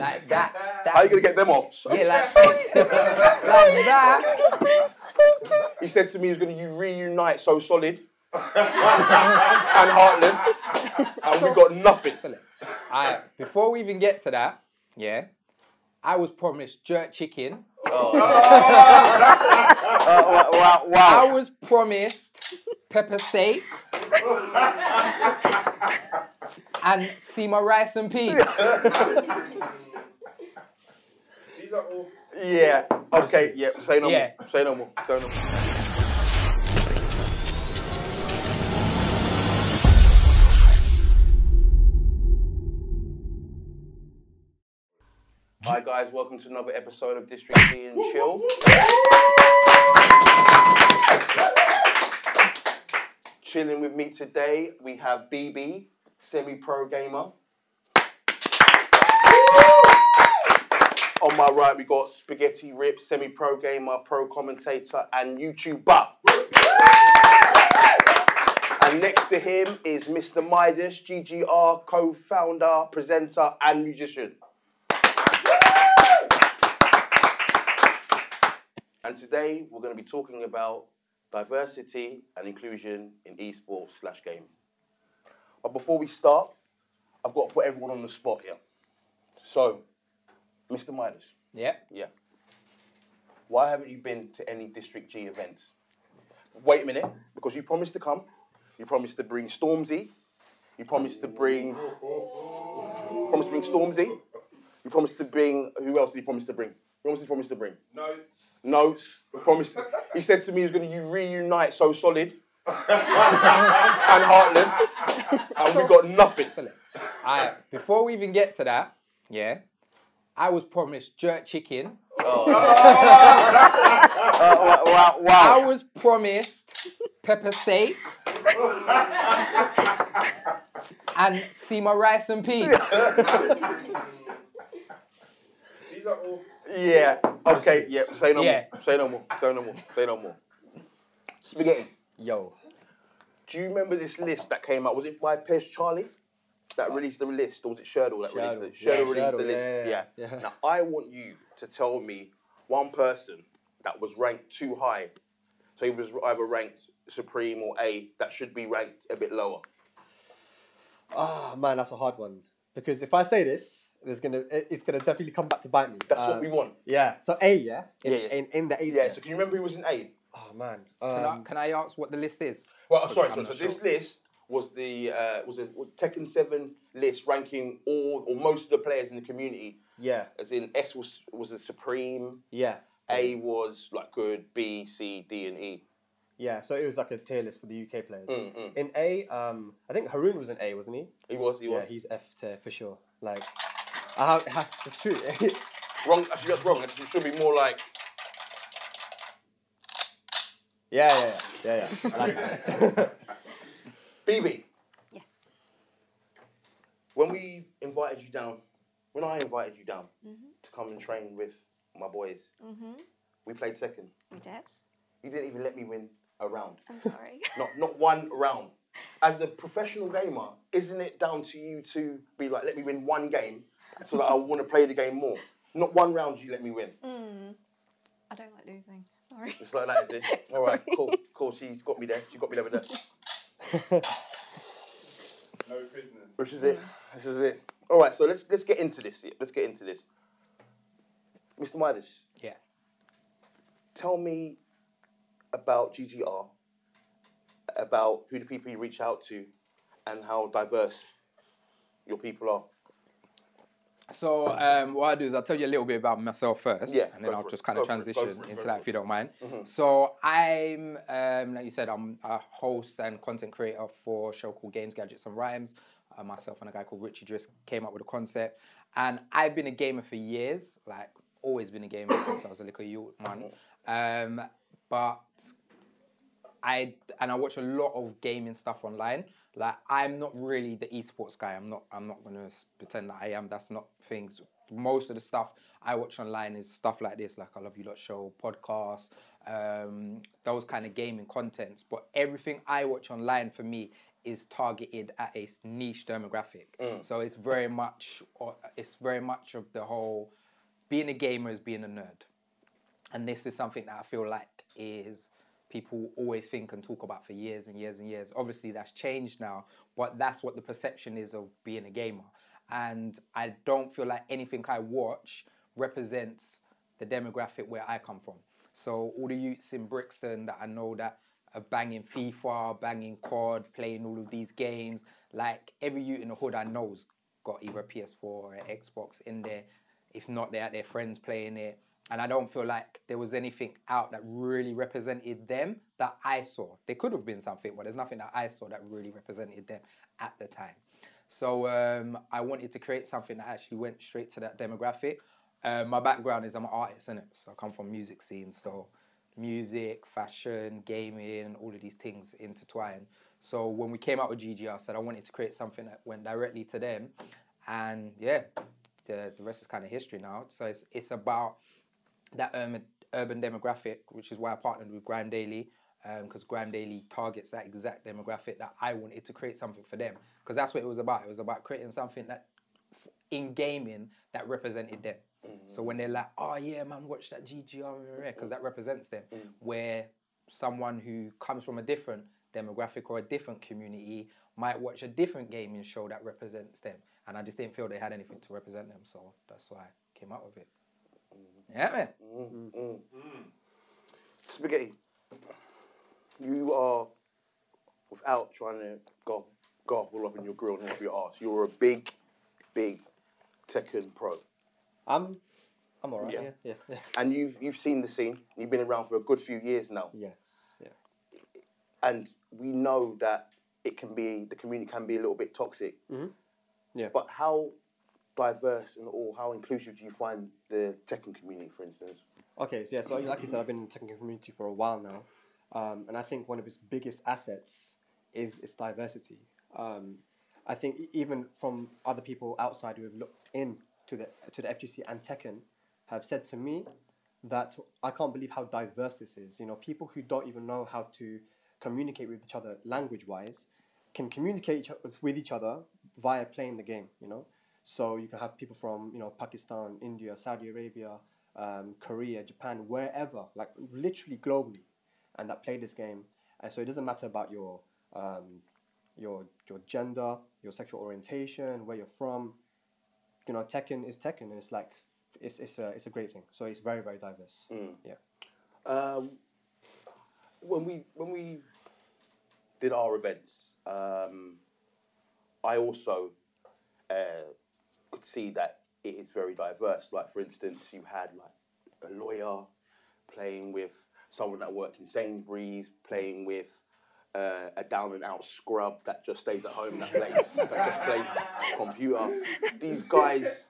Like that. How are you gonna get them off? Yeah, like that. He said to me he was gonna reunite So Solid and Heartless, and we got nothing. Before we even get to that, yeah, I was promised jerk chicken. Wow. I was promised pepper steak and sima rice and peas. These are all. Yeah. Okay. Yeah. Say no Yeah. more. Say no more. Say no more. Hi guys, welcome to another episode of District G and Chill. Chilling with me today, we have BB, semi-pro gamer. On my right, we got Spaghetti Rip, semi-pro gamer, pro commentator, and YouTuber. And next to him is Mr. Midas, GGR, co-founder, presenter, and musician. And today, we're going to be talking about diversity and inclusion in esports/gaming. But before we start, I've got to put everyone on the spot here. So, Mr. Midas. Yeah. Yeah. Why haven't you been to any District G events? Wait a minute, because you promised to come. You promised to bring Stormzy. You promised to bring... Stormzy. You promised to bring... Who else did you promise to bring? Who else did you promise to bring? Notes. Promised. He said to me he was going to reunite So Solid and Heartless, and we got nothing. Before we even get to that, yeah, I was promised jerk chicken. Wow. I was promised pepper steak and sima rice and peas. These are all. Yeah. Okay. Yeah. Say no Yeah. more. Say no more. Say no more. Say no more. Spaghetti. Yo. Do you remember this list that came out? Was it by Pez Charlie that released the list, or was it Sherdle that released it? Sherdle released the list. Yeah. Now I want you to tell me one person that was ranked too high. So he was either ranked Supreme or A. That should be ranked a bit lower. Ah, man, that's a hard one. Because if I say this, it's gonna definitely come back to bite me. That's what we want. Yeah. So A, yeah? In the A Yeah, tier. so can you remember who was in A? Oh, man. Can I ask what the list is? Well, sorry. So this list was the was a Tekken 7 list ranking all or most of the players in the community. Yeah. As in S was the Supreme. Yeah. A was like good. B, C, D, and E. Yeah, so it was like a tier list for the UK players. In A, I think Haroon was in A, wasn't he? He was. Yeah, he's F tier for sure. Like, that's true. Wrong. Actually, that's wrong. It should be more like. Yeah. I like that. BB. Yeah. When I invited you down to come and train with my boys, we played Tekken. We did. You didn't even let me win a round. I'm sorry. Not one round. As a professional gamer, isn't it down to you to be like, let me win one game so that I want to play the game more? Not one round you let me win. I don't like losing. Sorry. It's like that, is it? All right, cool. She's got me there. She got me there with that. No prisoners. This is it. All right, so let's get into this. Let's get into this. Mr. Midas. Yeah. Tell me about GGR, about who the people you reach out to, and how diverse your people are. So what I'll do is I'll tell you a little bit about myself first, Yeah, and then I'll just kind of transition into that if you don't mind. Mm-hmm. So I'm, like you said, I'm a host and content creator for a show called Games, Gadgets and Rhymes. Myself and a guy called Richie Drisk came up with a concept, and I've been a gamer for years, like always been a gamer since I was a little youth man. But I watch a lot of gaming stuff online. Like, I'm not really the esports guy. I'm not gonna pretend that I am. That's not things. Most of the stuff I watch online is stuff like this, like I Love You Lot Show, podcasts, those kind of gaming contents. But everything I watch online for me is targeted at a niche demographic. So it's very much of the whole being a gamer is being a nerd. And this is something that I feel like is people always think and talk about for years and years and years. Obviously, that's changed now, but that's what the perception is of being a gamer. And I don't feel like anything I watch represents the demographic where I come from. So all the youths in Brixton that I know that are banging FIFA, banging COD, playing all of these games, like every youth in the hood I know's got either a PS4 or an Xbox in there. If not, they're at their friends playing it. And I don't feel like there was anything out that really represented them that I saw. There could have been something, but there's nothing that I saw that really represented them at the time. So I wanted to create something that actually went straight to that demographic. My background is I'm an artist, innit? So I come from music scene, so music, fashion, gaming, all of these things intertwine. So when we came out with GG, I said I wanted to create something that went directly to them. And yeah, the rest is kind of history now. So it's about that urban demographic, which is why I partnered with Grime Daily, because Grime Daily targets that exact demographic that I wanted to create something for them. Because that's what it was about. It was about creating something that in gaming that represented them. So when they're like, oh yeah, man, watch that GGR, because that represents them. Where someone who comes from a different demographic or a different community might watch a different gaming show that represents them. And I just didn't feel they had anything to represent them. So that's why I came up with it. Yeah, man. Spaghetti, you are, without trying to go all up in your grill and off your arse, you're a big Tekken pro. I'm alright. Yeah. And you've seen the scene. You've been around for a good few years now. Yes. Yeah. And we know that the community can be a little bit toxic. Yeah. But how diverse or how inclusive do you find the Tekken community, for instance? Okay, yeah, so like you said, I've been in the Tekken community for a while now, and I think one of its biggest assets is its diversity. I think even from other people outside who have looked in to the FGC and Tekken have said to me that I can't believe how diverse this is. You know, people who don't even know how to communicate with each other language-wise can communicate with each other via playing the game, you know. So you can have people from, you know, Pakistan, India, Saudi Arabia, Korea, Japan, wherever, like literally globally, and that play this game. And so it doesn't matter about your gender, your sexual orientation, where you're from. You know, Tekken is Tekken, and it's like it's a great thing. So it's very, very diverse. Yeah. When we did our events, I also could see that it is very diverse. Like, for instance, you had like a lawyer playing with someone that worked in Sainsbury's, playing with a down and out scrub that just stays at home, that just plays computer. These guys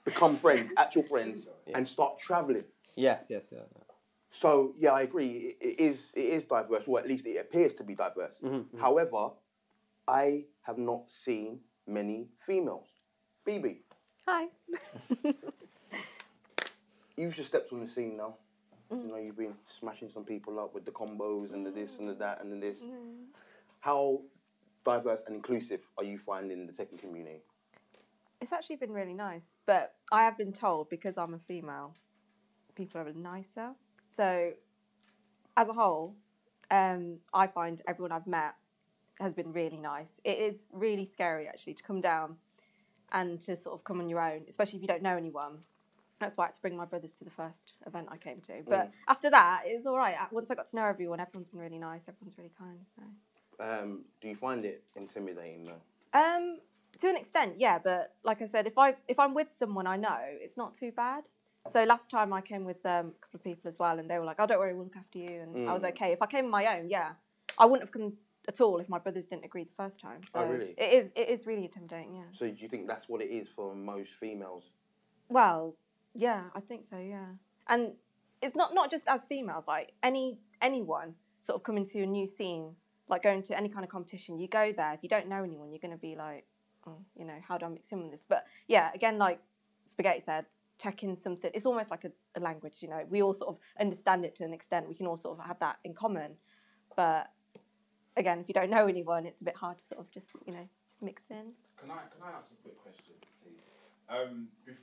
become friends, actual friends, and start traveling. Yes, yeah. So yeah, I agree. It is diverse, or at least it appears to be diverse. However, I have not seen many females. BB, Hi. you've just stepped on the scene now. You know, you've been smashing some people up with the combos and the this and the that and the this. How diverse and inclusive are you finding the Tekken community? It's actually been really nice, but I have been told because I'm a female, people are nicer. So, as a whole, I find everyone I've met has been really nice. It is really scary actually to come down and to sort of come on your own, especially if you don't know anyone. That's why I had to bring my brothers to the first event I came to. But after that, it was all right. Once I got to know everyone, everyone's been really nice. Everyone's really kind. So. Do you find it intimidating though? To an extent, yeah. But like I said, if I'm with someone I know, it's not too bad. So last time I came with a couple of people as well, and they were like, "Oh, don't worry, we'll look after you," and I was okay. If I came on my own, yeah, I wouldn't have come at all if my brothers didn't agree the first time. So really? It is really intimidating, yeah. So do you think that's what it is for most females? Well, yeah, I think so, yeah. And it's not just as females, like anyone sort of coming to a new scene, like going to any kind of competition, you go there, if you don't know anyone, you're going to be like, oh, you know, how do I mix in with this? But yeah, again, like Spaghetti said, Tekken's something, it's almost like a language, you know. We all sort of understand it to an extent. We can all sort of have that in common. But again, if you don't know anyone, it's a bit hard to sort of just mix in. Can I ask a quick question, please?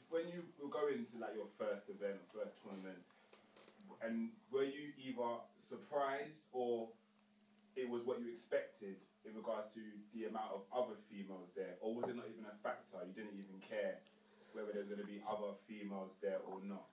When you were going to like your first event, first tournament, and were you either surprised or it was what you expected in regards to the amount of other females there, or was it not even a factor? You didn't even care whether there's going to be other females there or not?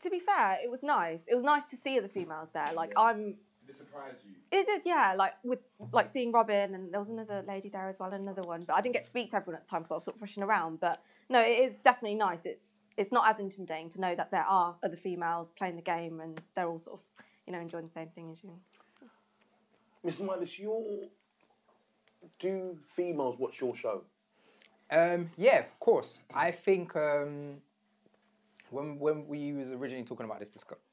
To be fair, it was nice. It was nice to see the females there. Like Did it surprise you? It did, yeah. Like seeing Robin, and there was another lady there as well, another one. But I didn't get to speak to everyone at the time because I was sort of pushing around. But no, it is definitely nice. It's not as intimidating to know that there are other females playing the game and they're all sort of enjoying the same thing as you. Mr. Midas, do females watch your show? Yeah, of course. I think when we was originally talking about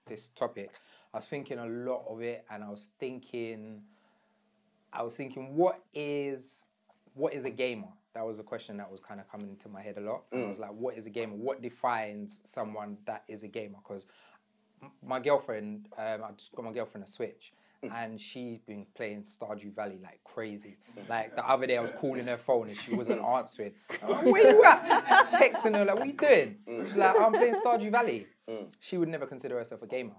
this topic, I was thinking a lot of it, and I was thinking, what is a gamer? That was a question that was kind of coming into my head a lot. And I was like, what is a gamer? What defines someone that is a gamer? Because my girlfriend, I just got my girlfriend a Switch, and she's been playing Stardew Valley like crazy. Like the other day I was calling her phone and she wasn't answering. I'm like, where you at? Texting her like, what you doing? She's like, I'm playing Stardew Valley. She would never consider herself a gamer.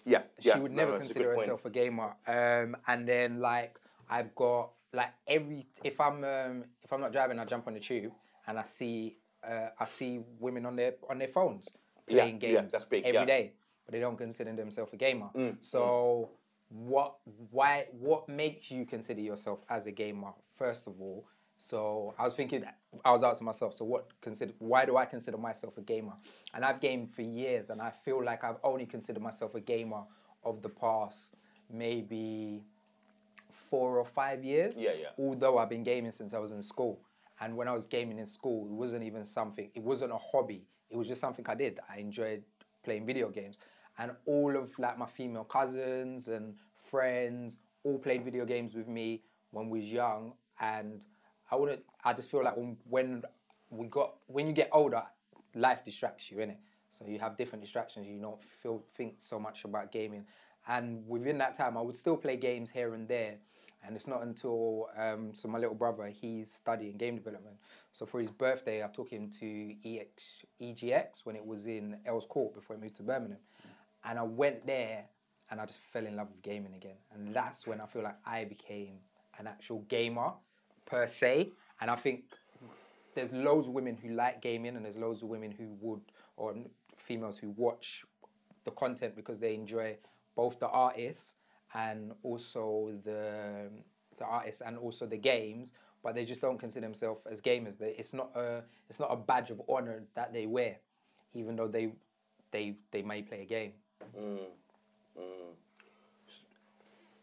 Yeah. She would never consider herself a gamer. And then like I've got like if I'm not driving, I jump on the tube and I see women on their phones playing games every day, but they don't consider themselves a gamer. So what makes you consider yourself as a gamer, first of all? So I was asking myself, so why do I consider myself a gamer? And I've gamed for years, and I feel like I've only considered myself a gamer of the past maybe 4 or 5 years. Yeah. Although I've been gaming since I was in school. And when I was gaming in school, it wasn't a hobby. It was just something I did. I enjoyed playing video games. And all of like my female cousins and friends all played video games with me when we was young. And I just feel like when you get older, life distracts you, innit? So you have different distractions. You don't think so much about gaming. And within that time, I would still play games here and there. And it's not until, so my little brother, he's studying game development. So for his birthday, I took him to EGX when it was in Earls Court before he moved to Birmingham. And I went there and I just fell in love with gaming again. And that's when I feel like I became an actual gamer per se. And I think there's loads of women who like gaming, and there's loads of women or females who watch the content because they enjoy both the artists and also the games, but they just don't consider themselves as gamers. It's not a badge of honor that they wear, even though they may play a game.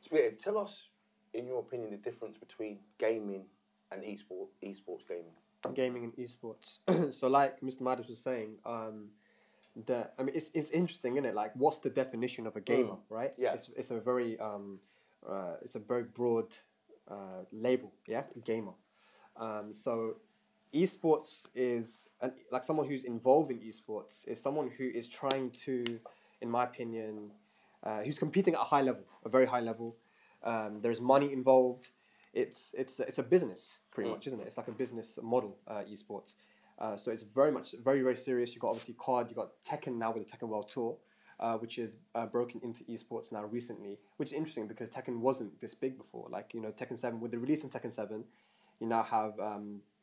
Spirit, tell us, in your opinion, the difference between gaming and esports gaming. Gaming and esports. So, like Mr. Midas was saying, it's interesting, isn't it? Like, what's the definition of a gamer, right? Yeah. It's a very broad label, yeah, gamer. So, esports is like someone who's involved in esports is someone who is trying to, in my opinion, who's competing at a very high level. There's money involved. It's a business, pretty much, isn't it? It's like a business model, esports. So it's very, very serious. You've got obviously COD, you've got Tekken now with the Tekken World Tour, which is broken into esports now recently, which is interesting because Tekken wasn't this big before. Like, Tekken 7, with the release in Tekken 7, you now have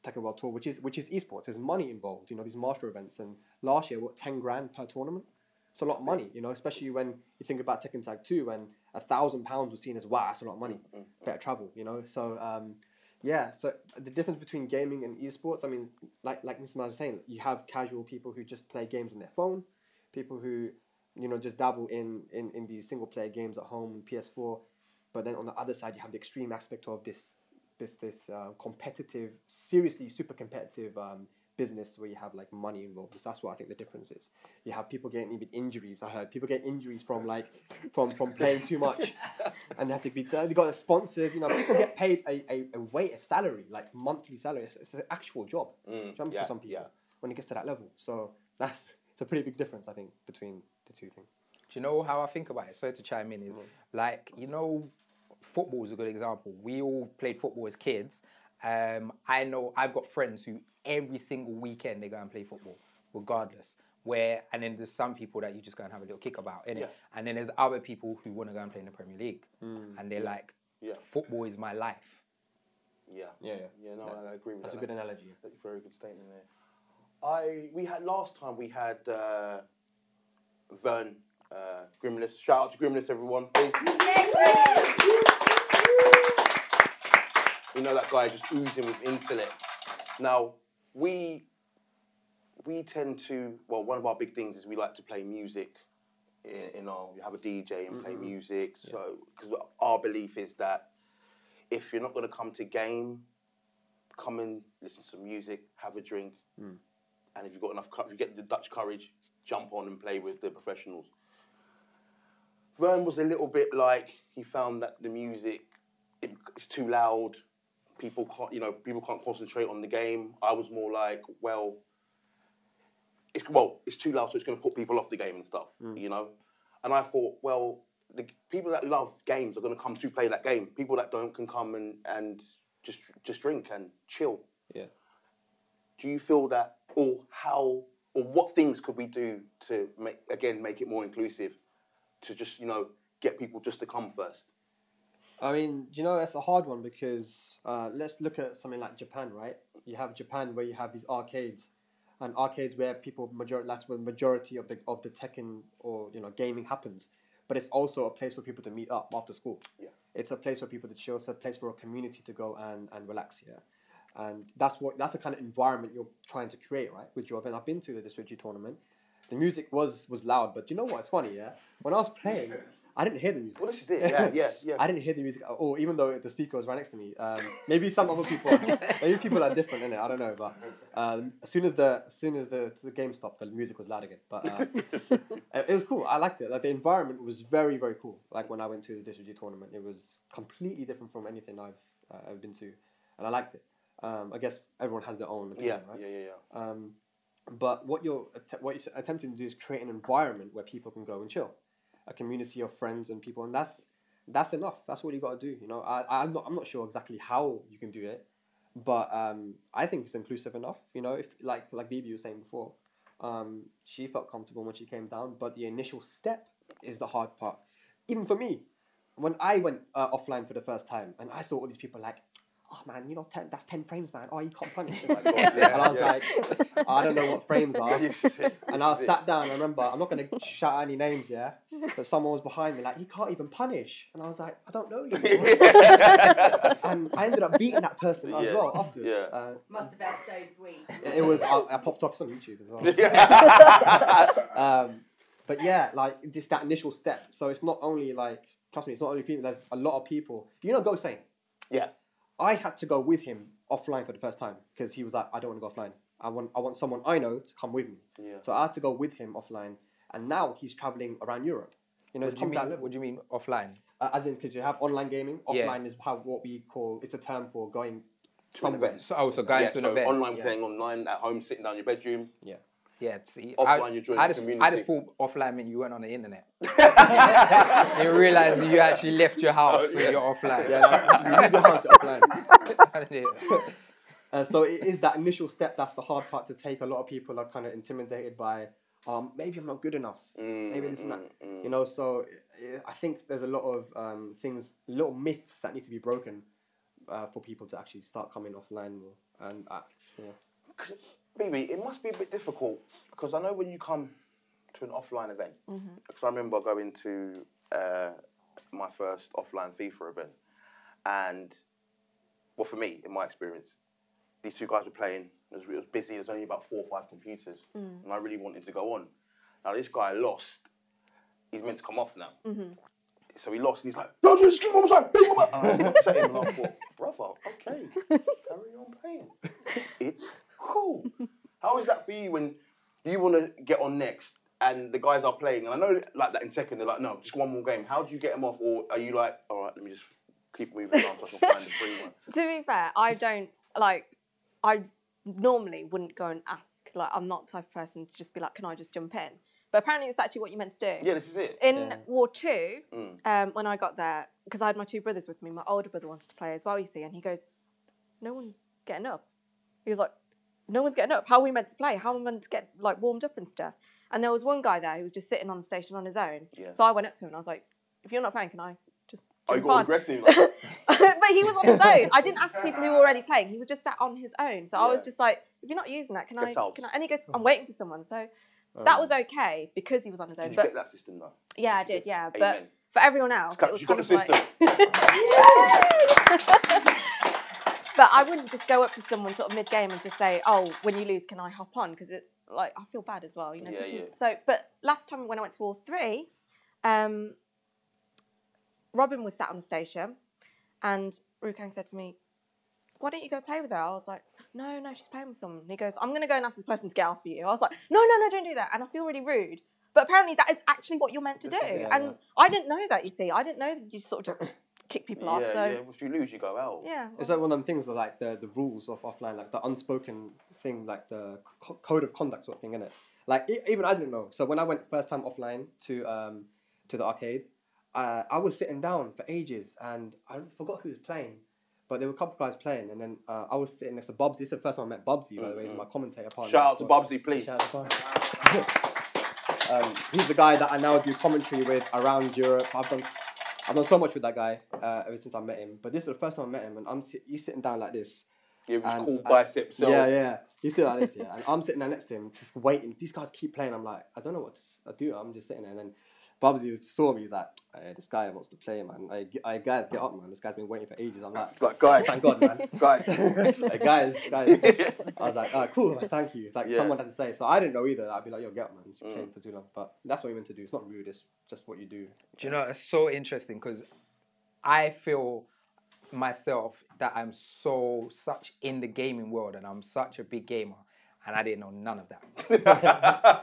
Tekken World Tour, which is esports. There's money involved, these master events. And last year, 10 grand per tournament? It's a lot of money, especially when you think about Tekken Tag 2 when £1,000 was seen as, wow, that's a lot of money. Better travel, So, so the difference between gaming and esports, I mean, like Mr. Miles was saying, you have casual people who just play games on their phone, people who, just dabble in these single player games at home, PS4. But then on the other side, you have the extreme aspect of this competitive, seriously super competitive business where you have like money involved. So that's what I think the difference is. You have people getting even injuries. I heard people get injuries from playing too much, and they have to be. They got the sponsors. People get paid a salary, like monthly salary. It's an actual job. For some people when it gets to that level. So it's a pretty big difference, I think, between the two things. Do you know how I think about it? Sorry to chime in. Is like football is a good example. We all played football as kids. I know I've got friends who every single weekend they go and play football, regardless. And then there's some people that you just go and have a little kick about, innit? Yeah. And then there's other people who want to go and play in the Premier League, and they're like, football is my life. Yeah. No, I agree with that. That's a good analogy. That's a very good statement there. Last time we had Vern Grimless. Shout out to Grimless, everyone, please. You know that guy just oozing with intellect. Now, we tend to, one of our big things is we like to play music. We have a DJ and play music. So, because our belief is that if you're not going to come to game, come and listen to some music, have a drink, and if you've got enough courage, you get the Dutch courage, jump on and play with the professionals. Vern was a little bit like, he found that the music is too loud. People can't concentrate on the game. I was more like, it's too loud, so it's going to put people off the game and stuff, you know? And I thought, the people that love games are going to come to play that game. People that don't can come and just drink and chill. Yeah. Do you feel that, or what things could we do to make it more inclusive, to just, get people just to come first? I mean, that's a hard one because let's look at something like Japan, right? You have Japan where you have these arcades, and arcades where that's where the majority of the tech or gaming happens. But it's also a place for people to meet up after school. Yeah. It's a place for people to chill. It's a place for a community to go and relax here. And that's the kind of environment you're trying to create, right? With your event. I've been to the Switchy tournament. The music was loud, but you know what? It's funny, yeah? When I was playing, I didn't hear the music. Well, this is it. Yeah. I didn't hear the music at all, even though the speaker was right next to me. Maybe some other people, maybe people are different, innit? I don't know. But as soon as the game stopped, the music was loud again. But it was cool. I liked it. Like the environment was very, very cool. Like when I went to the District G tournament, it was completely different from anything I've been to, and I liked it. I guess everyone has their own opinion, right? Yeah. But what you're attempting to do is create an environment where people can go and chill. A community of friends and people, and that's enough. That's what you got to do. I'm not sure exactly how you can do it, but I think it's inclusive enough. If like Bibi was saying before, she felt comfortable when she came down, but the initial step is the hard part. Even for me, when I went offline for the first time, and I saw all these people like, oh man, that's 10 frames, man. Oh, you can't punish it. And I was like, I don't know what frames are. And I sat down. I remember, I'm not going to shout out any names, yeah, but someone was behind me like, he can't even punish. And I was like, I don't know you. And I ended up beating that person as well afterwards. Yeah. Must have been so sweet. It was. I popped off on YouTube as well. But yeah, like just that initial step. So it's not only like, trust me, it's not only people. There's a lot of people. Go saying. Yeah. I had to go with him offline for the first time because he was like, I don't want to go offline. I want someone I know to come with me. Yeah. So I had to go with him offline, and now he's traveling around Europe. What do you mean offline? As in, because you have online gaming. Offline is what we call. It's a term for going somewhere. So going to an event. Online playing online at home, sitting down in your bedroom. Yeah. Yeah, see, offline, you're joining the community. I just thought offline meant you weren't on the internet. You realise you actually left your house when you're offline. Yeah, you leave your house, you're offline. So it is that initial step that's the hard part to take. A lot of people are kind of intimidated by, maybe I'm not good enough. Maybe this and that. So I think there's a lot of little myths that need to be broken for people to actually start coming offline more. And Bibi, it must be a bit difficult because I know when you come to an offline event, because I remember going to my first offline FIFA event, and for me, in my experience, these two guys were playing. It was busy. There's only about 4 or 5 computers, and I really wanted to go on. Now this guy lost. He's meant to come off now, so he lost, and he's like, "No, just skip on my side." I looked at him and I thought, "Brother, okay, carry on playing. It's cool." How is that for you when you want to get on next and the guys are playing? And I know like that in Tekken, they're like, no, just one more game. How do you get them off? Or are you like, all right, let me just keep moving on so I can find the free one? To be fair, I normally wouldn't go and ask. Like, I'm not the type of person to just be like, can I just jump in? But apparently it's actually what you're meant to do. Yeah, this is it. In War 2, when I got there, because I had my 2 brothers with me, my older brother wanted to play as well, you see, and he goes, no one's getting up. He was like, no one's getting up. How are we meant to play? How are we meant to get like warmed up and stuff? And there was one guy there who was just sitting on the station on his own. Yeah. So I went up to him and I was like, if you're not playing, can I just you got aggressive? Like... But he was on his own. I didn't ask people who were already playing. He was just sat on his own. So I was just like, if you're not using that, can I? And he goes, I'm waiting for someone. So that was okay because he was on his own. Did you get that system though? Yeah, I did. Yeah, but for everyone else, it was you got the system. But I wouldn't just go up to someone sort of mid-game and just say, oh, when you lose, can I hop on? Because it, like, I feel bad as well, you know. So, but last time when I went to War 3, Robin was sat on the station, and Rukang said to me, why don't you go play with her? I was like, no, she's playing with someone. And he goes, I'm going to go and ask this person to get off for you. I was like, no, don't do that. And I feel really rude. But apparently that is actually what you're meant to do. And I didn't know that, you see. I didn't know that you sort of just kick people off. So if you lose, you go out. Yeah. It's like one of them things of like the rules of offline, like the unspoken thing, like the code of conduct sort of thing, innit? Like even I didn't know. So when I went first time offline to the arcade, I was sitting down for ages and I forgot who was playing. But there were a couple of guys playing, and then I was sitting next to Bubsy. This is the first time I met Bubsy, by the way. He's my commentator partner. Shout out to Bubsy, please. Shout out to he's the guy that I now do commentary with around Europe. I've done so much with that guy ever since I met him. But this is the first time I met him, and he's sitting down like this. Yeah, with his cool biceps. Yeah. He's sitting like this, yeah. And I'm sitting there next to him, just waiting. These guys keep playing. I'm like, I don't know what to do. I'm just sitting there, and then Bubsy saw me. He's like, hey, this guy wants to play, man. Hey, guys, get up, man. This guy's been waiting for ages. I'm like, guys, thank God, man. guys. Hey, guys. I was like, cool, man, thank you. Like, someone had to say. So I didn't know either. I'd be like, yo, get up, man. You've been playing for too long. But that's what you're meant to do. It's not rude. It's just what you do. Do you know, it's so interesting because I feel myself that I'm such in the gaming world and I'm such a big gamer. And I didn't know none of that.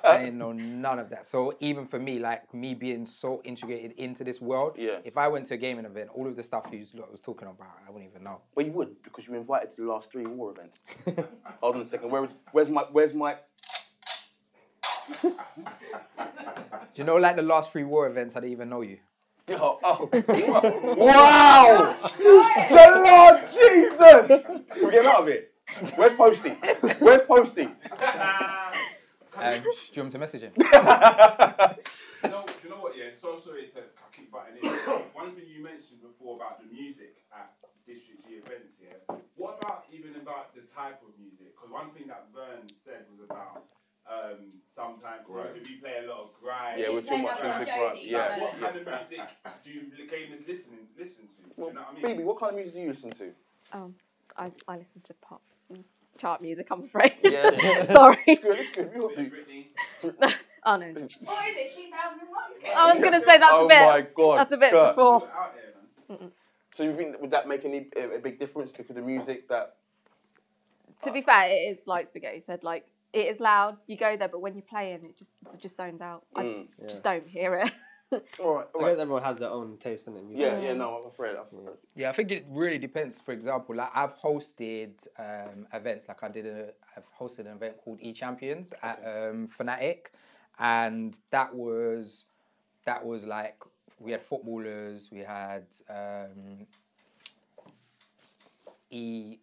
I didn't know none of that. So even for me, like me being so integrated into this world, if I went to a gaming event, all of the stuff you was talking about, I wouldn't even know. Well, you would, because you were invited to the last 3 war events. Hold on a second. Where's my... Do you know, like the last 3 war events, I didn't even know you. Wow! The Lord Jesus! We're getting out of it. Where's Posty? Do you want me to message him? Do you know what? Yeah, so sorry to keep butting in. One thing you mentioned before about the music at District G events, yeah. What about the type of music? Because one thing that Vern said was about sometimes we play a lot of grime. Yeah, we're too much into grime. Yeah. What kind of music do you gamers listen to? Well, Do you know what I mean? Phoebe, what kind of music do you listen to? I listen to pop chart music, I'm afraid. Yeah. Sorry. It's good. Oh, no. What is it, 2001? I was going to say that's a bit. Oh my God. That's a bit before. So you think would that make a big difference to the music that? To be fair, it is like Spaghetti said. Like it is loud. You go there, but when you're playing, it just zones out. I just don't hear it. All right. I guess everyone has their own taste in it. Yeah. No, I'm afraid. Yeah, I think it really depends. For example, like I've hosted events. Like I've hosted an event called E-Champions at Fnatic, and that was like we had footballers, we had E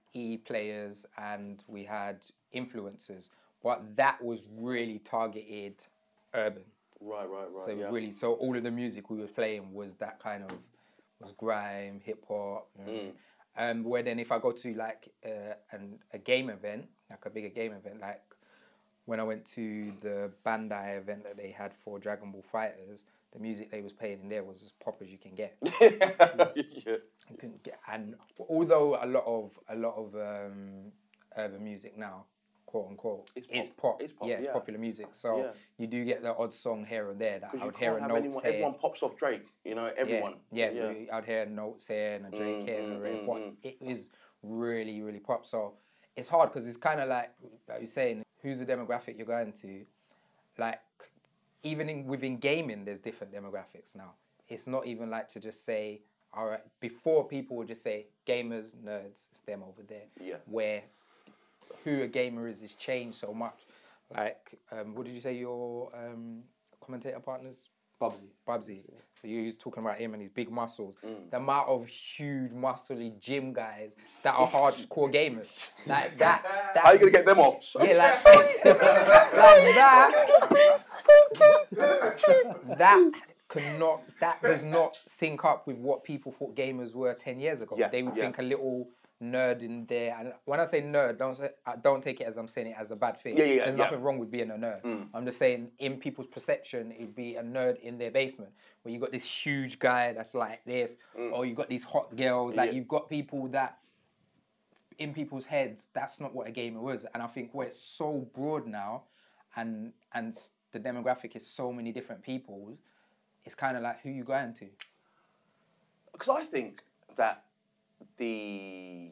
players, and we had influencers. But that was really targeted urban. Right. So all of the music we were playing was that kind of was grime, hip hop. Where then if I go to like a game event, like a bigger game event, like when I went to the Bandai event that they had for Dragon Ball Fighters, the music they was playing in there was as pop as you can get. You couldn't get, and although a lot of urban music now, quote unquote, it's pop. It's popular music. So you do get the odd song here or there that I would hear a note here. Everyone pops off Drake, everyone. So I'd hear notes here and a Drake here and a Ray. But it is really, really pop. So it's hard because it's kind of like you're saying, who's the demographic you're going to? Like, even within gaming, there's different demographics now. It's not even like to just say, all right, before people would just say gamers, nerds, it's them over there. Yeah. Where who a gamer is changed so much. Like, what did you say your commentator partners? Bubsy. Bubsy. So you was talking about him and his big muscles. The amount of huge, muscly gym guys that are hardcore gamers. Like that. How are you gonna get them off? Yeah, like that does not sync up with what people thought gamers were 10 years ago. Yeah, They would think a little nerd in there, and when I say nerd, don't take it as I'm saying it as a bad thing. There's nothing wrong with being a nerd. I'm just saying in people's perception, it'd be a nerd in their basement, where you got this huge guy that's like this, or you got these hot girls, like you've got people that in people's heads, that's not what a gamer was. And I think where it's so broad now, and the demographic is so many different people, it's kind of like who you going to. Because I think that the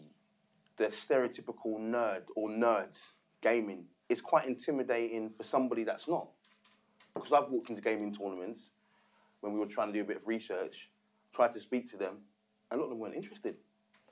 stereotypical nerd or nerds gaming is quite intimidating for somebody that's not. Because I've walked into gaming tournaments when we were trying to do a bit of research, tried to speak to them, and a lot of them weren't interested.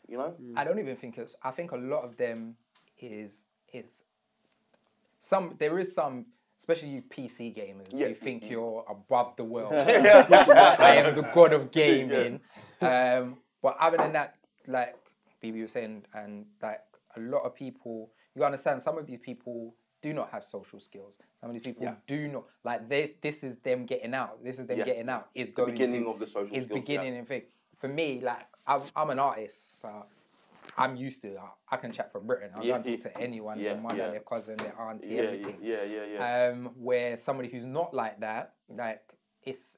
You know? I don't even think it's. I think a lot of them is there is some, especially you PC gamers, you think you're above the world. I am the god of gaming. But other than that, like BB was saying, and like a lot of people, you understand, some of these people do not have social skills. Some of these people do not, like this is them getting out. This is them getting out. Is going beginning of the social skills. Is beginning and thing. For me, like I'm an artist, so I'm used to it. I can chat from Britain. I'll talk to anyone, their mother, their cousin, their auntie, everything. Where somebody who's not like that, like it's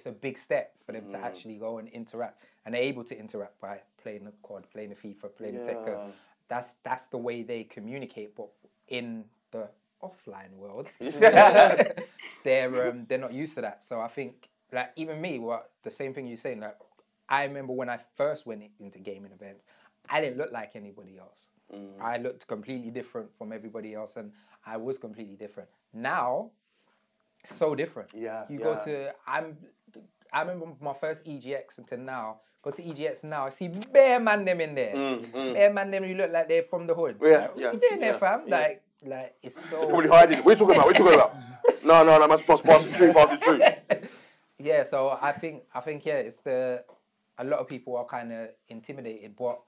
a big step for them to actually go and interact, and they're able to interact by playing the COD, playing the FIFA, playing the Tekken. That's the way they communicate. But in the offline world, they're not used to that. So I think, like, even me, the same thing you're saying, like, I remember when I first went into gaming events, I didn't look like anybody else. I looked completely different from everybody else, and I was completely different. Now, so different. You go to, I remember my first EGX until now. Go to EGX now, I see bare man them in there. Bare man them, you look like they're from the hood. What you doing there, fam? Like it's so. They're probably hiding. What are you talking about? No, man, pass the truth. Yeah, so I think it's a lot of people are kind of intimidated, but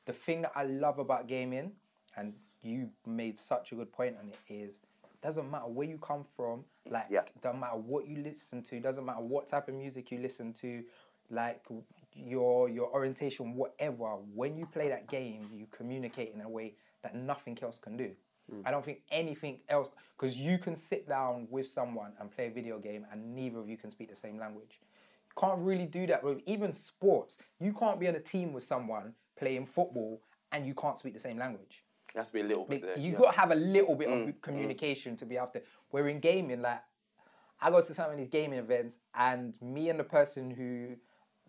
the thing that I love about gaming, and you made such a good point on it, is doesn't matter where you come from, like doesn't matter what you listen to, doesn't matter what type of music you listen to, like your orientation, whatever. When you play that game, you communicate in a way that nothing else can do. I don't think anything else, because you can sit down with someone and play a video game and neither of you can speak the same language. You can't really do that with even sports. You can't be on a team with someone playing football and you can't speak the same language. It has to be a little bit there. You've got to have a little bit of communication to be able to. Where in gaming, like, I go to some of these gaming events and me and the person who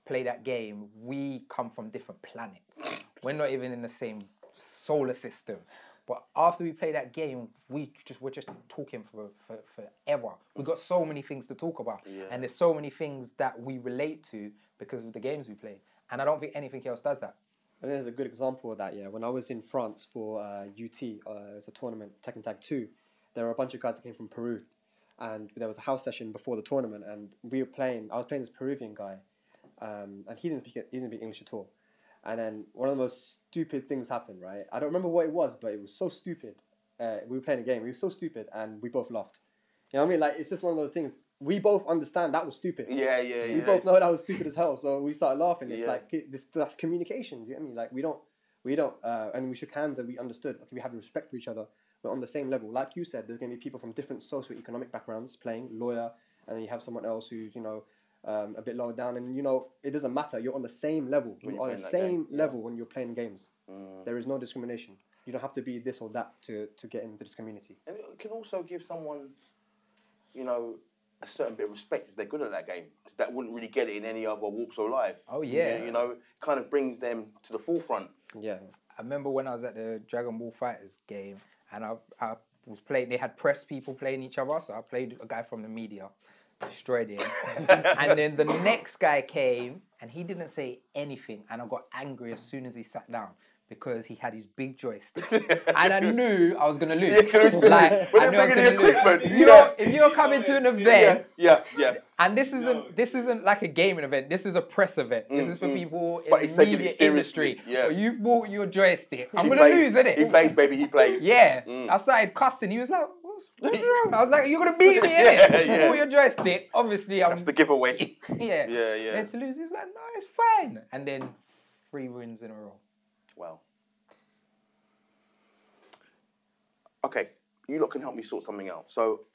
play that game, we come from different planets. We're not even in the same solar system. But after we play that game, we're just talking for forever. We've got so many things to talk about. And there's so many things that we relate to because of the games we play. And I don't think anything else does that. And there's a good example of that, when I was in France for UT, it's a tournament, Tekken Tag 2, there were a bunch of guys that came from Peru. And there was a house session before the tournament, and I was playing this Peruvian guy, and he didn't speak English at all. And then one of the most stupid things happened, right? I don't remember what it was, but it was so stupid. We were playing a game, it was so stupid, and we both laughed. You know what I mean? Like, it's just one of those things. We both understand that was stupid. We both know that was stupid as hell, so we started laughing. It's like, that's communication. You know what I mean? Like, we don't, and we shook hands and we understood. Okay, we have respect for each other. We're on the same level. Like you said, there's going to be people from different socioeconomic backgrounds playing, lawyer, and then you have someone else who's, a bit lower down, and it doesn't matter. You're on the same level. You're on the same level when you're playing games. There is no discrimination. You don't have to be this or that to get into this community. And it can also give someone, a certain bit of respect if they're good at that game. That wouldn't really get it in any other walks of life. Oh yeah. Kind of brings them to the forefront. Yeah. I remember when I was at the Dragon Ball Fighters game, and I was playing. They had press people playing each other, so I played a guy from the media. Destroyed him. And then the next guy came and he didn't say anything, and I got angry as soon as he sat down because he had his big joystick, and I knew I was gonna lose. Yeah, Like when I they're knew I was bringing gonna the lose. equipment, If you're coming to an event, yeah. and this isn't like a gaming event. This is a press event. This is for people in But the he's taking it media seriously, industry. yeah. But you've bought your joystick. I'm He gonna plays, lose, innit? He plays, baby. He plays. Yeah. I started cussing. He was like, "What's wrong?" I was like, "You're gonna beat me, innit? Yeah. Bought your joystick. Obviously, That's the giveaway. yeah. Yeah. And to lose, he's like, "No, it's fine." And then 3 wins in a row. Well. Okay, you lot can help me sort something out. So,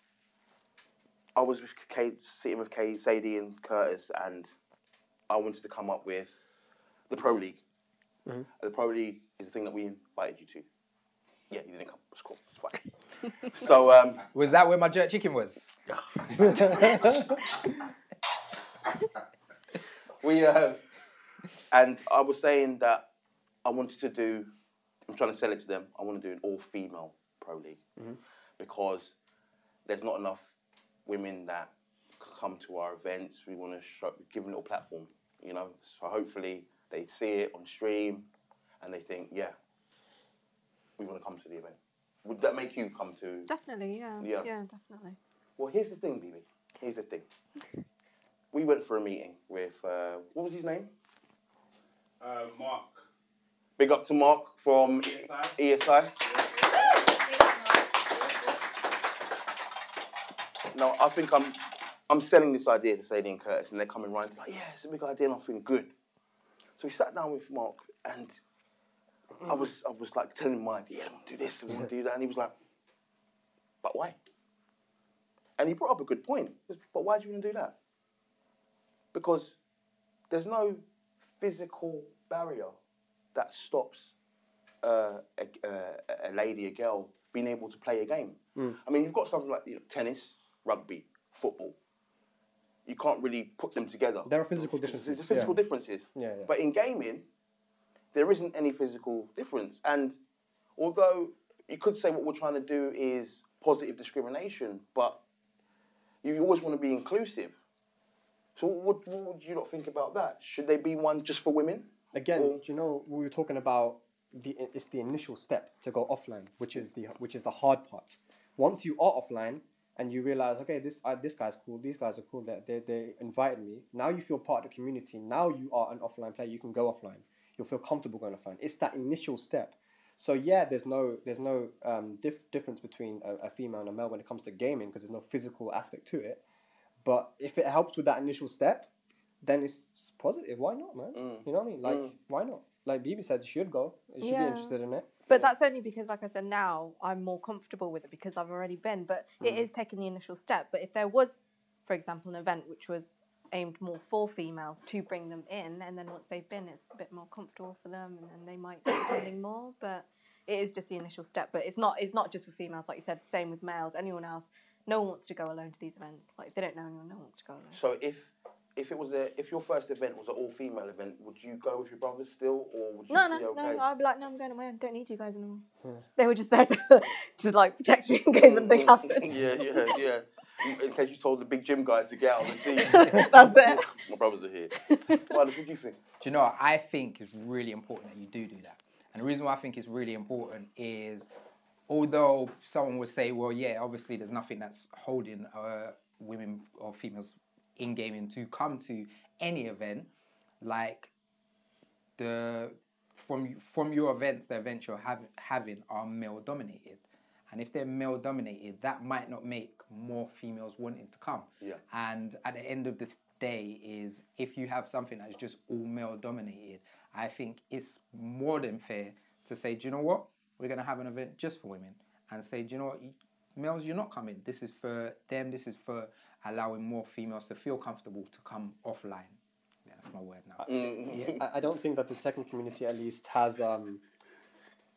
I was with sitting with Sadie and Curtis, and I wanted to come up with the Pro League. Mm-hmm. The Pro League is the thing that we invited you to. Yeah, you didn't come. It's cool. It's fine. So, was that where my jerk chicken was? And I was saying that I wanted to do. I'm trying to sell it to them. I want to do an all-female Pro League because there's not enough women that come to our events. We want to give them a little platform, you know. So hopefully they see it on stream and they think, yeah, we want to come to the event. Would that make you come to? Definitely, yeah. Yeah, definitely. Well, here's the thing, Bibi. Here's the thing. We went for a meeting with what was his name? Mark. Big up to Mark from ESI. No, I think I'm selling this idea to Sadie and Curtis, and they're coming around like, yeah, it's a big idea, and I'm feeling good. So we sat down with Mark, and I was like telling Mike, yeah, I want to do this, I want to do that, and he was like, but why? And he brought up a good point. But why do you want to do that? Because there's no physical barrier that stops a lady, a girl, being able to play a game. I mean, you've got something like tennis, rugby, football. You can't really put them together. There are physical differences. There's physical differences. Yeah. But in gaming, there isn't any physical difference. And although you could say what we're trying to do is positive discrimination, but you always want to be inclusive. So what would you not think about that? Should there be one just for women? Again, do you know, we were talking about it's the initial step to go offline, which is the hard part. Once you are offline and you realize, okay, this guy's cool, these guys are cool, they invited me. Now you feel part of the community. Now you are an offline player. You can go offline. You'll feel comfortable going offline. It's that initial step. So yeah, there's no difference between a female and a male when it comes to gaming because there's no physical aspect to it. But if it helps with that initial step, then it's positive. Why not, man? You know what I mean? Like, why not? Like Bibi said, you should go. You should be interested in it. But that's only because, like I said, now I'm more comfortable with it because I've already been. But it is taking the initial step. But if there was, for example, an event which was aimed more for females to bring them in, and then once they've been, it's a bit more comfortable for them, and then they might start attending more. But it is just the initial step. But it's not just for females, like you said. Same with males. Anyone else. No one wants to go alone to these events. Like if they don't know anyone, no one wants to go alone. So if your first event was an all-female event, would you go with your brothers still, or would you No, I'd be like, no, I'm going on my own. Don't need you guys anymore. They were just there to like protect me in case something happened. Yeah. In case you told the big gym guy to get out of the seat. That's it. My brothers are here. Marcus, what do you think? Do you know what? I think it's really important that you do that. And the reason why I think it's really important is, although someone would say, well, yeah, obviously there's nothing that's holding women or females in gaming to come to any event, like from your events, the events you're having are male dominated. And if they're male dominated, that might not make more females wanting to come. Yeah. And at the end of this day is, if you have something that's just all male dominated, I think it's more than fair to say, do you know what? We're going to have an event just for women. And say, do you know what? Males, you're not coming. This is for them. This is for allowing more females to feel comfortable to come offline. Yeah, that's my word now. I don't think that the Tekken community at least has...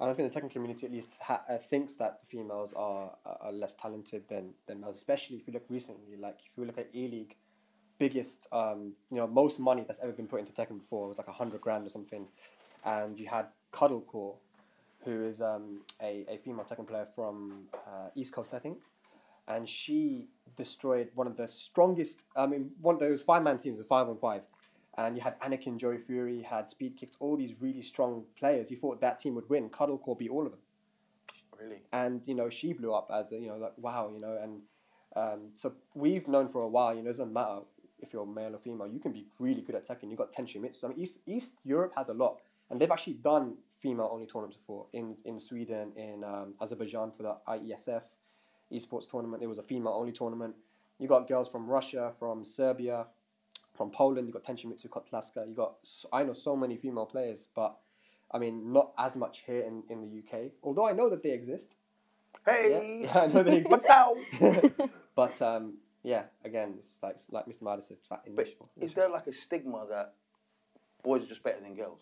I don't think the Tekken community at least thinks that the females are less talented than males, especially if you look recently. Like, if you look at E-League, biggest, most money that's ever been put into Tekken before was like 100 grand or something. And you had Cuddlecore, who is a female Tekken player from East Coast, I think. And she destroyed one of the strongest, one of those 5-man teams, a 5-on-5. and you had Anakin, Joey Fury, you had Speed Kicks, all these really strong players. You thought that team would win. Cuddlecore beat all of them. Really? And, she blew up as wow, and so we've known for a while, it doesn't matter if you're male or female, you can be really good at Tekken. You've got Tenshu Mitsu. I mean, East Europe has a lot, and they've actually done female-only tournaments before in Sweden, in Azerbaijan for the IESF esports tournament. There was a female-only tournament. You got girls from Russia, from Serbia, from Poland. You got Tenshu Mitsu, Kotlaska. I know so many female players, but I mean, not as much here in the UK. Although I know that they exist. Hey, yeah I know they exist. what's that? But again, it's like Mr. Mada said. But is there like a stigma that boys are just better than girls?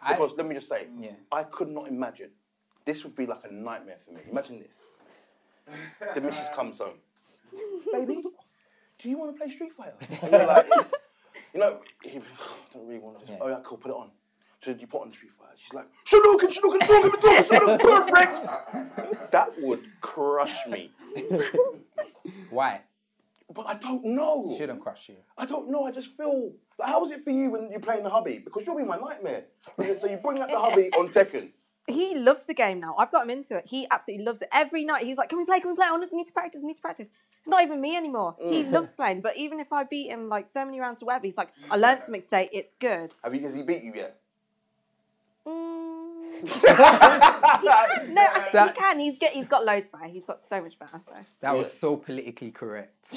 Because let me just say, I could not imagine. This would be like a nightmare for me. Imagine this. The missus comes home. Baby, do you want to play Street Fighter? And you're like, I don't really want to. Oh yeah, cool, put it on. So you put on Street Fighter. She's like, Shadouken, perfect. That would crush me. Why? But I don't know. It shouldn't crush you. I don't know. I just feel. How is it for you when you're playing the hubby? Because you'll be my nightmare. So you bring out the hubby on Tekken. He loves the game now. I've got him into it. He absolutely loves it. Every night he's like, can we play? I need to practice. It's not even me anymore. He loves playing. But even if I beat him like so many rounds to whatever, he's like, I learned something today. It's good. Has he beat you yet? No, he can. He's got loads better. He's got so much better. So that was so politically correct.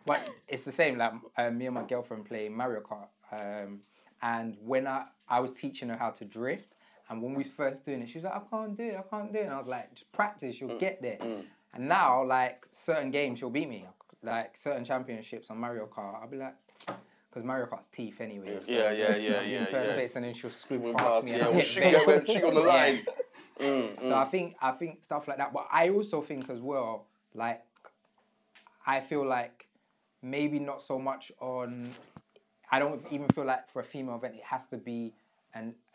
But it's the same. Like me and my girlfriend play Mario Kart, and when I was teaching her how to drift, and when we was first doing it, she was like, I can't do it. And I was like, just practice, you'll get there. And now, like certain games, she'll beat me. Like certain championships on Mario Kart, I'll be like. Because Mario Kart's teeth anyway. So in first place, and then she'll scream past me. And she on the line. So I think stuff like that. But I also think as well, like, I feel like maybe not so much on. I don't even feel like for a female event it has to be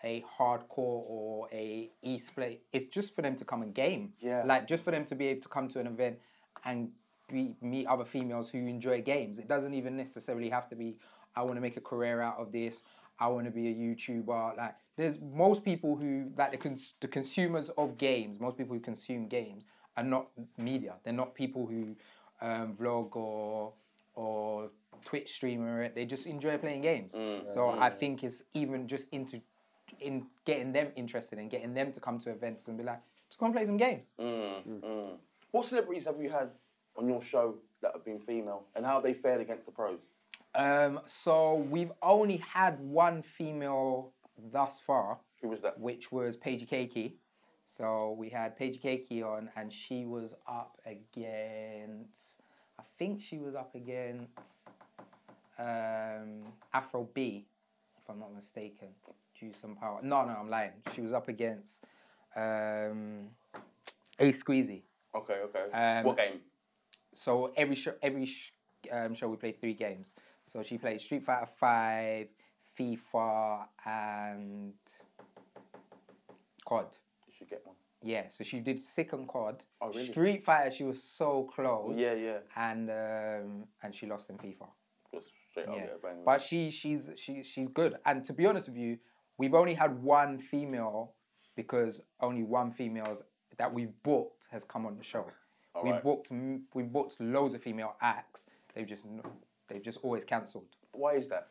a hardcore or a e-split. It's just for them to come and game. Yeah. Like just for them to be able to come to an event and meet other females who enjoy games. It doesn't even necessarily have to be. I want to make a career out of this. I want to be a YouTuber. Like, there's most people who, like the consumers of games, most people who consume games are not media. They're not people who vlog or Twitch streamer. They just enjoy playing games. So I think it's even just in getting them interested and getting them to come to events and be like, just go and play some games. What celebrities have you had on your show that have been female, and how have they fared against the pros? So we've only had one female thus far. Who was that? Which was Paige Keiki. So we had Paige Keiki on, and she was up against. I think she was up against Afro B, if I'm not mistaken. Juice and Power. No, I'm lying. She was up against Ace Squeezy. Okay. What game? So every show we play 3 games. So she played Street Fighter 5, FIFA, and COD. You should get one. Yeah, so she did sick on COD. Oh, really? Street Fighter, she was so close. Yeah. And she lost in FIFA. Just straight up, bang. But she's good. And to be honest with you, we've only had one female because only one female that we've booked has come on the show. We've booked loads of female acts. They've just always cancelled. Why is that?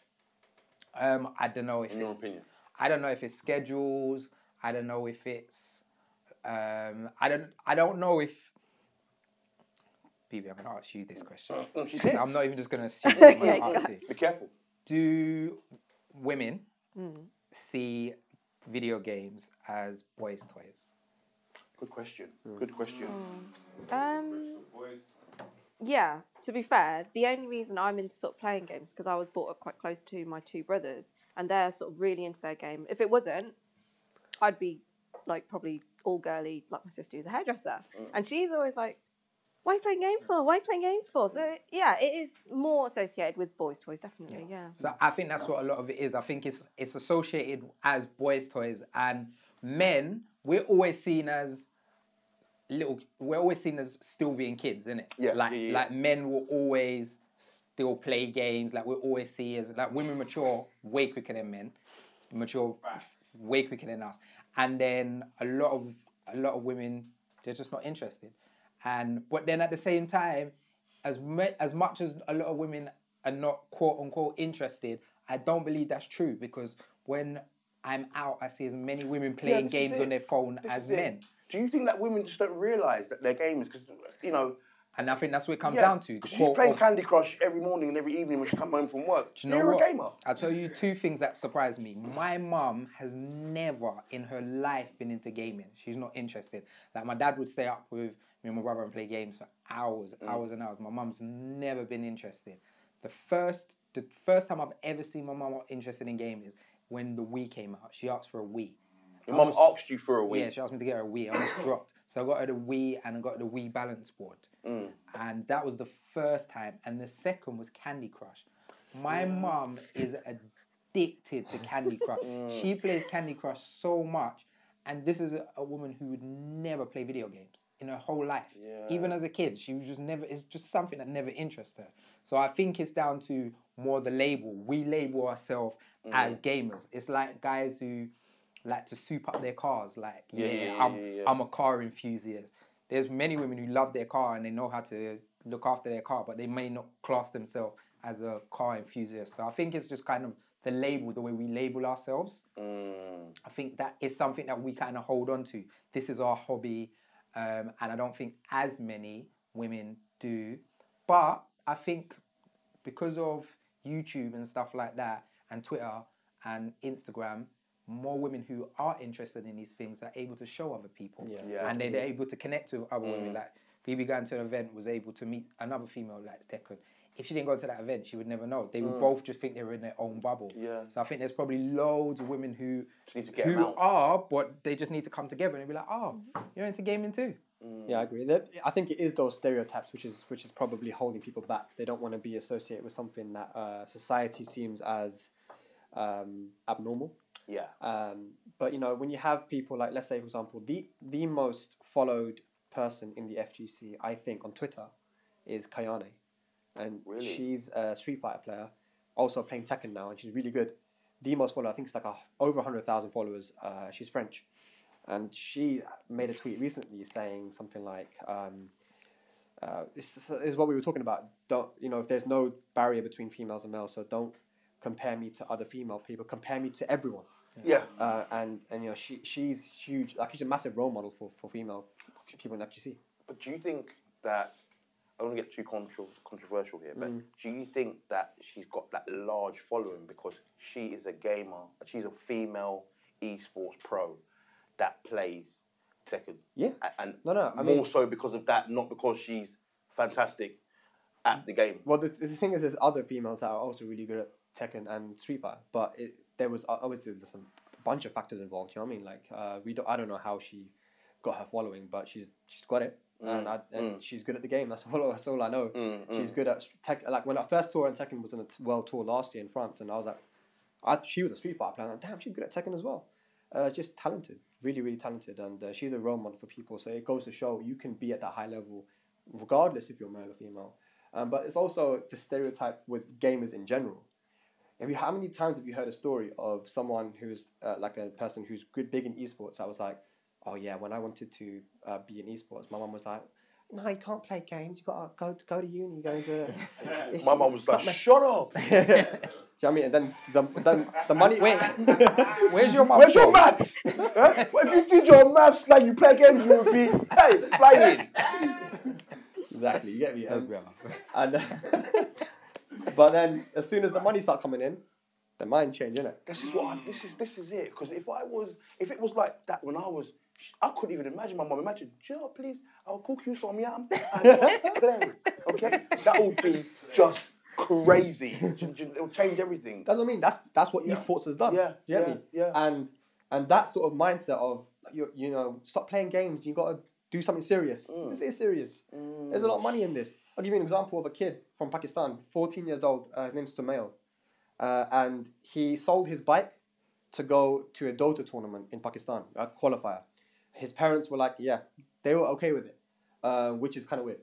I don't know if in your opinion. I don't know if it's schedules. I don't know if it's. I don't know if. Bibi, I'm going to ask you this question. I'm not even just going to assume. I'm going to ask you. Be careful. Do women see video games as boys' toys? Good question. Good question. Yeah, to be fair, the only reason I'm into sort of playing games is because I was brought up quite close to my 2 brothers, and they're sort of really into their game. If it wasn't, I'd be like probably all girly, like my sister who's a hairdresser, and she's always like, "Why are you playing games for? Why are you playing games for?" So yeah, it is more associated with boys' toys, definitely. Yeah. So I think that's what a lot of it is. I think it's associated as boys' toys, and men, we're always seen as still being kids, isn't it? Yeah. Like men will always still play games. Like we always see is like women mature way quicker than men, mature way quicker than us, and then a lot of women, they're just not interested. But then at the same time, as much as a lot of women are not quote unquote interested, I don't believe that's true, because when I'm out, I see as many women playing games on their phone as men. Do you think that women just don't realise that they're gamers? Because, you know... And I think that's what it comes down to. She's playing Candy Crush every morning and every evening when she comes home from work. Do you know what? You're a gamer. I'll tell you two things that surprised me. My mum has never in her life been into gaming. She's not interested. Like, my dad would stay up with me and my brother and play games for hours and hours. My mum's never been interested. The first time I've ever seen my mum interested in gaming is when the Wii came out. She asked for a Wii. Your mum asked you for a Wii? Yeah, she asked me to get her a Wii. I almost dropped. So I got her the Wii and I got the Wii balance board. And that was the first time. And the second was Candy Crush. My mum is addicted to Candy Crush. She plays Candy Crush so much. And this is a woman who would never play video games in her whole life. Even as a kid, she was just never, it's just something that never interested her. So I think it's down to more the label. We label ourselves as gamers. It's like guys who like to soup up their cars. Like, I'm a car enthusiast. There's many women who love their car and they know how to look after their car, but they may not class themselves as a car enthusiast. So I think it's just kind of the label, the way we label ourselves. I think that is something that we kind of hold on to. This is our hobby, and I don't think as many women do. But I think because of YouTube and stuff like that, and Twitter and Instagram, more women who are interested in these things are able to show other people. And they're able to connect with other women. Like, BB going to an event was able to meet another female like Tekken. If she didn't go to that event, she would never know. They would both just think they were in their own bubble. So I think there's probably loads of women who are, but they just need to come together and be like, oh, you're into gaming too. Yeah, I agree. I think it is those stereotypes which is probably holding people back. They don't want to be associated with something that society seems as abnormal. But you know, when you have people like, let's say for example, the most followed person in the FGC, I think, on Twitter is Kayane, and she's a Street Fighter player, also playing Tekken now, and she's really good. The most followed, I think it's like over 100,000 followers. She's French, and she made a tweet recently saying something like, "This is what we were talking about. Don't, you know, if there's no barrier between females and males, so don't compare me to other female people. Compare me to everyone." And you know, she's huge. Like, she's a massive role model for female people in FGC. But do you think that, I don't want to get too controversial here, but do you think that she's got that large following because she is a gamer, she's a female esports pro that plays Tekken? Yeah. And I mean, more so because of that, not because she's fantastic at the game. Well, the thing is, there's other females that are also really good at Tekken and Street Fighter, but there was obviously there's a bunch of factors involved. You know what I mean? Like, I don't know how she got her following, but she's got it, and she's good at the game. That's all I know. She's good at Tekken. Like, when I first saw her in Tekken was in a world tour last year in France, and I was like, she was a Street Fighter player. I'm like, damn, she's good at Tekken as well. Just talented, really, really talented, and she's a role model for people. So it goes to show you can be at that high level, regardless if you're male or female. But it's also the stereotype with gamers in general. How many times have you heard a story of someone who's like a person who's big in esports? I was like, oh yeah, when I wanted to be in esports, my mum was like, no, you can't play games. You got to go to uni. Go to. My mum was like, shut up. Do you know what I mean? And then the money. Wait, where's your mum? Where's your maths? If you did your maths like you play games, you would be flying. Exactly, you get me. But then, as soon as the money starts coming in, the mind change, innit? This is it. Because if it was like that when I couldn't even imagine my mum. Imagine, Joe, please, I'll cook you some yam and play. Okay, that would be just crazy. It'll change everything. That's what I mean. That's what esports has done. And that sort of mindset of you know, stop playing games. You got to do something serious. This is serious. There's a lot of money in this. I'll give you an example of a kid from Pakistan, 14 years old. His name's Sumail. And he sold his bike to go to a Dota tournament in Pakistan, a qualifier. His parents were like, yeah, they were okay with it, which is kind of weird.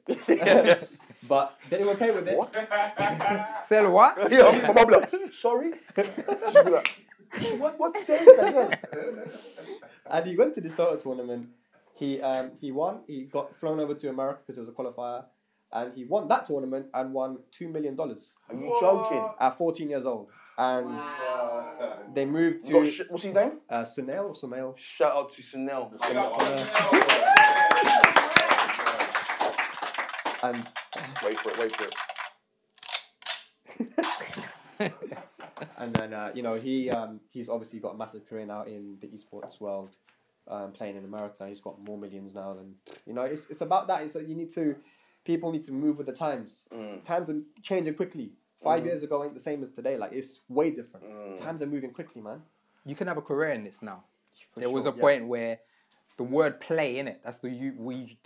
But they were okay with it. What? Sell what? Yeah, my mum like, sorry? She'd be like, what? Say it again. And he went to this Dota tournament. He won. He got flown over to America because it was a qualifier. And he won that tournament and won $2 million. Are you joking? At 14 years old. And they moved to... What's his name? Sunil or Sumail. Shout out to Sunil. And Wait for it. and then he's obviously got a massive career now in the esports world, playing in America. He's got more millions now than it's about that. It's like people need to move with the times. Times are changing quickly. 5 years ago ain't the same as today. Like it's way different. Times are moving quickly, man. You can have a career in this now. There was sure, a point where the word play, innit? That's the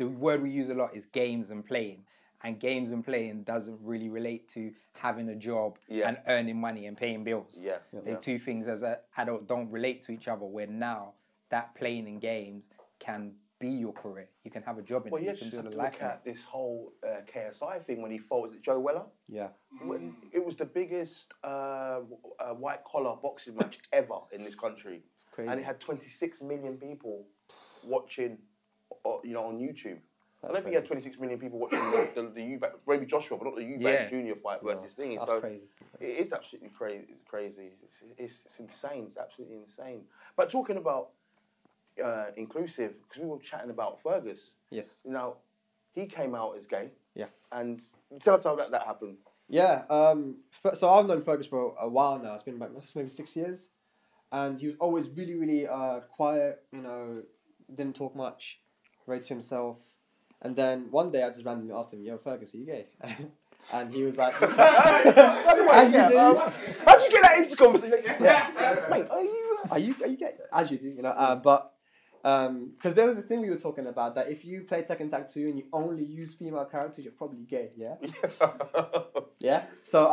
word we use a lot is games and playing. And games and playing doesn't really relate to having a job and earning money and paying bills. They're two things as an adult don't relate to each other, where now that playing in games can be your career. You can have a job in it. You can do the life. Look at this whole KSI thing when he fought. Was it Joe Weller? Yeah. When it was the biggest white collar boxing match ever in this country, Crazy. and it had 26 million people watching, on YouTube. I don't think he had 26 million people watching the Eubank, maybe Joshua, but not the Eubank Junior fight versus thingy. That's crazy. It is absolutely crazy. It's crazy. It's insane. It's absolutely insane. But talking about inclusive, because we were chatting about Fergus. Yes. Now, he came out as gay. Yeah. And tell us how that happened. Yeah. So I've known Fergus for a while now. It's been about maybe 6 years, and he was always really, really quiet. Didn't talk much, very to himself. And then one day I just randomly asked him, "Yo, Fergus, are you gay?" And he was like, "As you do." How'd you get that into conversation? Mate, are you gay? As you do, but because there was a thing we were talking about that if you play Tekken Tag 2 and you only use female characters, you're probably gay, yeah? Yeah? So,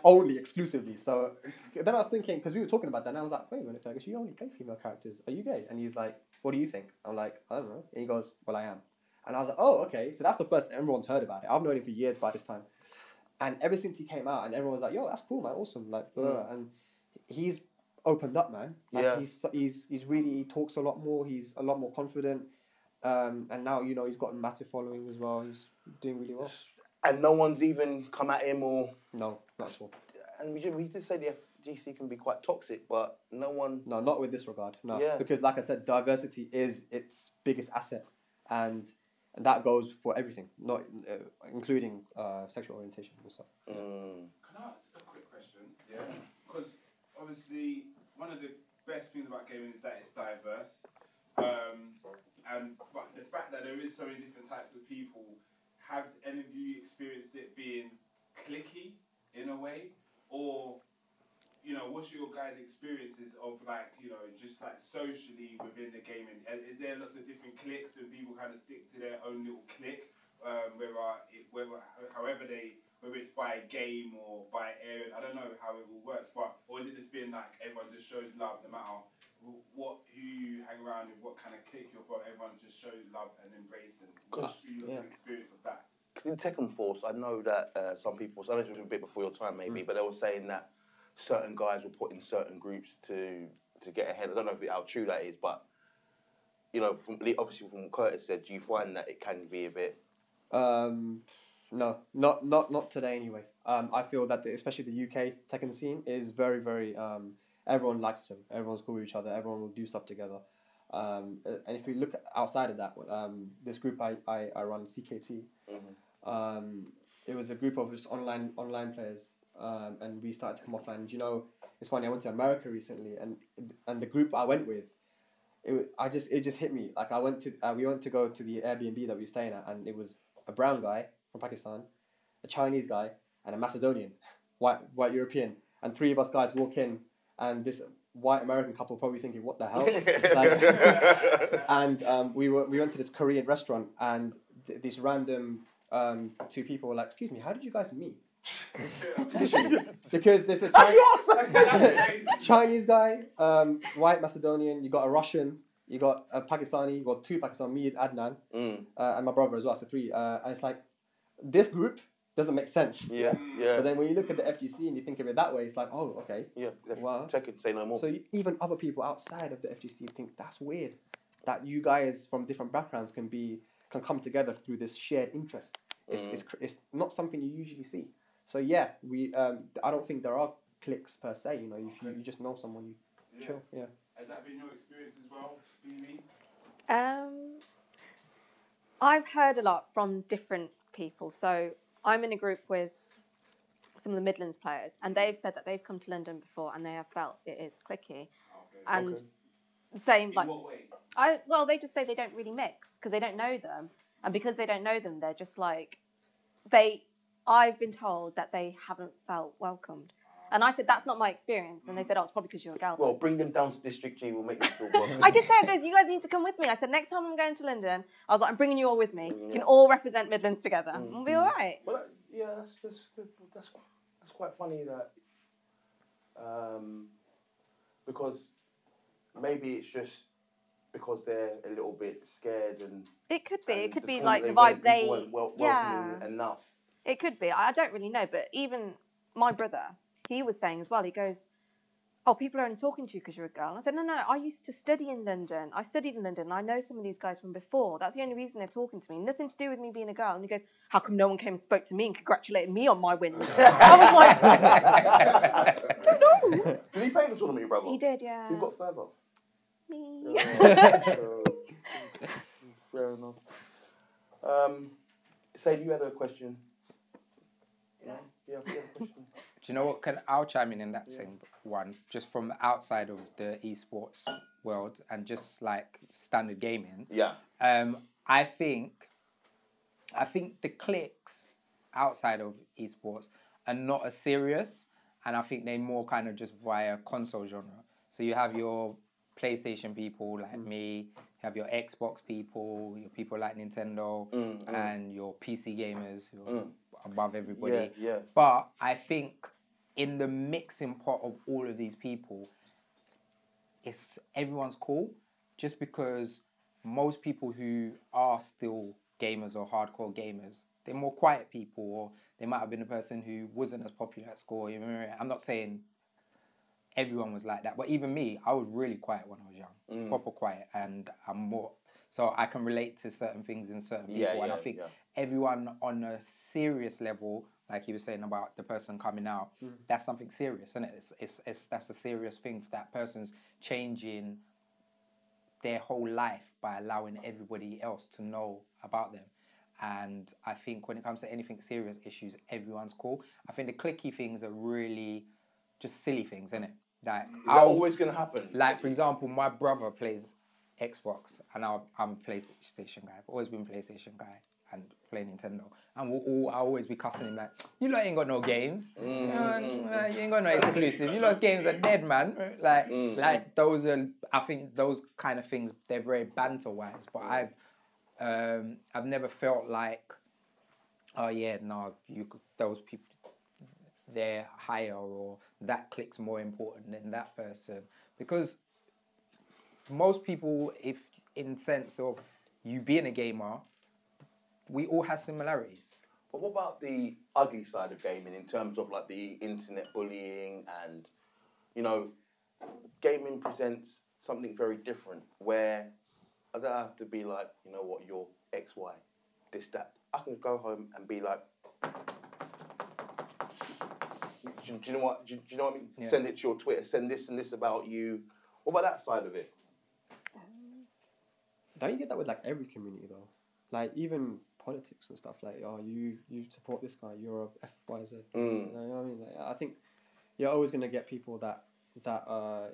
only, exclusively. So, then I was thinking, because we were talking about that, and I was like, wait a minute, Fergus, you only play female characters. Are you gay? And he's like, what do you think? I'm like, I don't know. And he goes, well, I am. And I was like, oh, okay. So that's the first everyone's heard about it. I've known him for years by this time. And ever since he came out, and everyone was like, yo, that's cool, man, awesome. Like, blah. And he's opened up, man. Like, he's really, he talks a lot more. He's a lot more confident. And now, he's got a massive following as well. He's doing really well. And no one's even come at him or... No, not at all. And we did say the FGC can be quite toxic, but no one... No, not with this regard. No. Yeah. Because like I said, diversity is its biggest asset. And that goes for everything, not including sexual orientation and stuff. Can I ask a quick question? Yeah. Because obviously, one of the best things about gaming is that it's diverse. But the fact that there is so many different types of people, have any of you experienced it being cliquey in a way? Or, what's your guys' experiences of just socially within the gaming? Is there lots of different cliques and people kind of stick to their own little clique, whether it's by game or by area? I don't know how it all works, or is it just being like everyone just shows love no matter who you hang around with, what kind of clique you're from, everyone just shows love and embracing? What's your experience of that? Because in Tekken Force, I know that some people, so I know it was a bit before your time maybe, but they were saying that certain guys were put in certain groups to get ahead. I don't know how true that is, but obviously from what Curtis said, do you find that it can be a bit? No, not today anyway. I feel that especially the UK Tekken scene is very, very. Everyone likes each other. Everyone's cool with each other. Everyone will do stuff together. And if you look outside of that, this group I run, CKT. It was a group of just online players. And we started to come offline. And, it's funny. I went to America recently, and the group I went with, it just hit me. Like we went to go to the Airbnb that we were staying at, and it was a brown guy from Pakistan, a Chinese guy, and a Macedonian, white European, and three of us guys walk in, and this white American couple probably thinking, what the hell? And we went to this Korean restaurant, and these random two people were like, excuse me, how did you guys meet? Because there's a Chinese guy, white Macedonian, you got a Russian, you got a Pakistani, you got two Pakistani, me and Adnan, and my brother as well, so three. And it's like, this group doesn't make sense. Yeah, yeah. But then when you look at the FGC and you think of it that way, it's like, oh, okay. Yeah, Well, take it, say no more. So even other people outside of the FGC think that's weird, that you guys from different backgrounds can come together through this shared interest. It's not something you usually see. So yeah, I don't think there are cliques per se. You know, if you just know someone, you chill. Yeah. Has that been your experience as well, Stevie? I've heard a lot from different people. So I'm in a group with some of the Midlands players, and they've said that they've come to London before and they have felt it is cliquey. And same like, they just say they don't really mix because they don't know them, and because they don't know them, they're just like I've been told that they haven't felt welcomed. And I said, that's not my experience. And they said, oh, it's probably because you're a girl. Well, bring them down to District G. We'll make them feel welcome. I did say, you guys need to come with me. I said, next time I'm going to London, I was like, I'm bringing you all with me. You can all represent Midlands together. We'll be all right. Well, yeah, that's quite funny that, because maybe it's just because they're a little bit scared and... It could be. It could be like the vibe they... welcoming enough. It could be. I don't really know, but even... My brother, he was saying as well, he goes, oh, people are only talking to you because you're a girl. And I said, no, I used to study in London. I studied in London, and I know some of these guys from before. That's the only reason they're talking to me. Nothing to do with me being a girl. And he goes, how come no one came and spoke to me and congratulated me on my win? I was like, no. Did he pay the tournament, your brother? He did, yeah. Who got further? Me. Fair enough. Say, you had a question. Yeah, I have a question. Do you know what? I'll chime in that same one, just from outside of the esports world and just like standard gaming. Yeah. I think the cliques outside of esports are not as serious, and I think they're more kind of just via console genre. So you have your PlayStation people like me, you have your Xbox people, your people like Nintendo, and your PC gamers who are above everybody. Yeah. But I think in the mixing pot of all of these people, everyone's cool, just because most people who are still gamers or hardcore gamers, they're more quiet people, or they might have been a person who wasn't as popular at school. I'm not saying everyone was like that, but even me, I was really quiet when I was young, proper quiet, and I'm more, so I can relate to certain things in certain people, and I think everyone on a serious level, like you were saying about the person coming out, that's something serious, isn't it? That's a serious thing. That person's changing their whole life by allowing everybody else to know about them. And I think when it comes to anything serious issues, everyone's cool. I think the cliquey things are really just silly things, isn't it? Like, is that always going to happen? Like, for example, my brother plays Xbox, and I'm a PlayStation guy. I've always been a PlayStation guy and play Nintendo. And I'll always be cussing him like, you lot ain't got no games. You ain't got no exclusive. You lot games are dead, man. Like those are, I think those kind of things, they're very banter-wise. But I've never felt like, oh yeah, no, those people, they're higher, or that clique's more important than that person. Because most people, if in sense of you being a gamer, we all have similarities. But what about the ugly side of gaming in terms of like the internet bullying and, you know, gaming presents something very different where I don't have to be like, you know what, you're XY, this, that. I can go home and be like, do you know what I mean? Yeah. Send it to your Twitter, send this and this about you. What about that side of it? Don't you get that with like every community though? Like even politics and stuff, like, oh, you support this guy, you're a FYZ. You know what I mean? Like, I think you're always going to get people that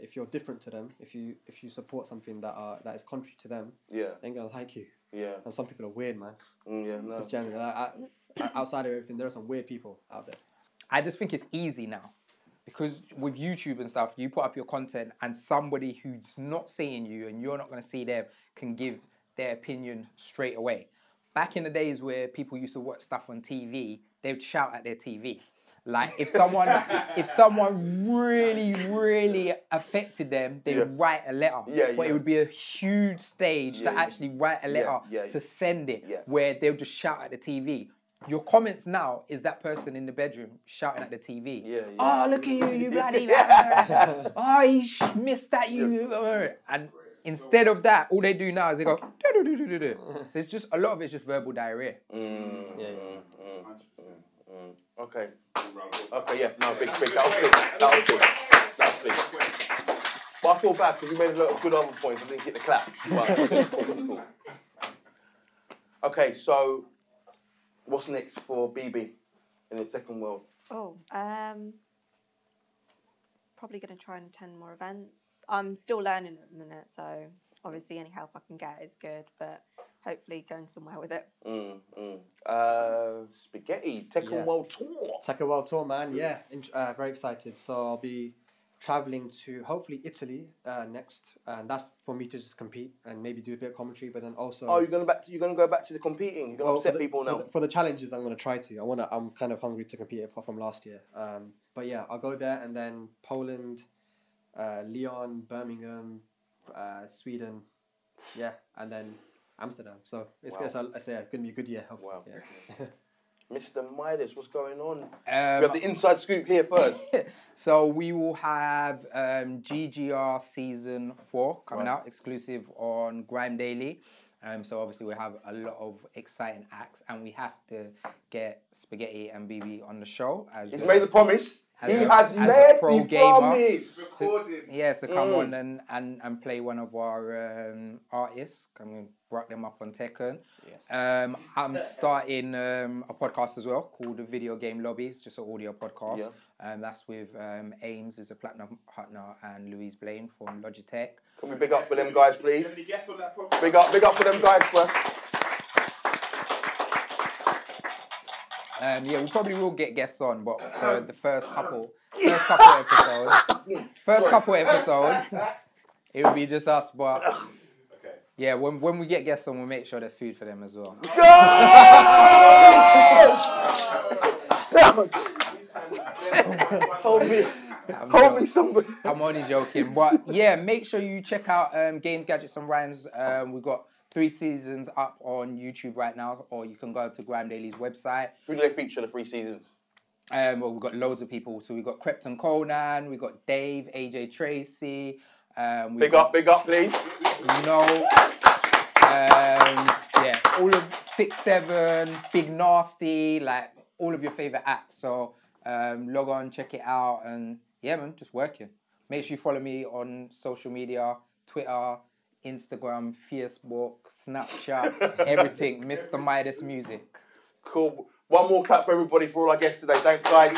if you're different to them, if you support something that is contrary to them, they're going to like you. Yeah. And some people are weird, man. Because generally, outside of everything, there are some weird people out there. I just think it's easy now. Because with YouTube and stuff, you put up your content and somebody who's not seeing you and you're not going to see them can give their opinion straight away. Back in the days where people used to watch stuff on TV, they would shout at their TV. Like if someone really, really affected them, they would write a letter. But it would be a huge stage to actually write a letter to send it, where they would just shout at the TV. your comments now is that person in the bedroom shouting at the TV. Yeah. Oh, look at you, you bloody... Oh, he missed that, you... And instead of that, all they do now is they go... So it's just, a lot of it's just verbal diarrhea. Okay. Okay, yeah. No, big. That was big. But I feel bad because we made a lot of good other points and didn't get the clap. But it's cool. Okay, so what's next for BB in the second world? Oh, probably going to try and attend more events. I'm still learning at the minute, so obviously any help I can get is good, but hopefully going somewhere with it. Spaghetti, Tekken World Tour. Tekken World Tour, man, yeah. Very excited. So I'll be traveling to hopefully Italy next, and that's for me to just compete and maybe do a bit of commentary, but then also... Oh, you're gonna go back to the competing? You're gonna upset people now? For the challenges, I'm gonna try to. I'm kind of hungry to compete apart from last year. But yeah, I'll go there, and then Poland, Lyon, Birmingham, Sweden, yeah, and then Amsterdam. So it's gonna be a good year. Wow. Yeah. Mr. Midas, what's going on? We have the inside scoop here first. So we will have GGR Season 4 coming out, exclusive on Grime Daily. So obviously we have a lot of exciting acts, and we have to get Spaghetti and BB on the show. He's made the promise. He has made the promise. To come on and play one of our artists. We brought them up on Tekken. Yes. I'm starting a podcast as well called The Video Game Lobby. It's just an audio podcast. Yeah. That's with Ames, who's a platinum partner, and Louise Blaine from Logitech. Can we big up for them guys, please? Big up for them guys first. We probably will get guests on, but for the first couple episodes, it will be just us. But yeah, when we get guests on, we'll make sure there's food for them as well. Hold me, somebody. I'm only joking, but yeah, make sure you check out Games, Gadgets and Rhymes. We've got 3 seasons up on YouTube right now, or you can go to Grime Daily's website. Who do they feature the 3 seasons? Well, we've got loads of people. So we've got Krypton Conan, we've got Dave, AJ Tracy. Big up, please. All of 6-7, Big Nasty, like all of your favourite acts. So log on, check it out, and yeah, man, just working. Make sure you follow me on social media, Twitter, Instagram, Facebook, Snapchat, everything. Mr. Midas Music. Cool. One more clap for everybody for all our guests today. Thanks, guys.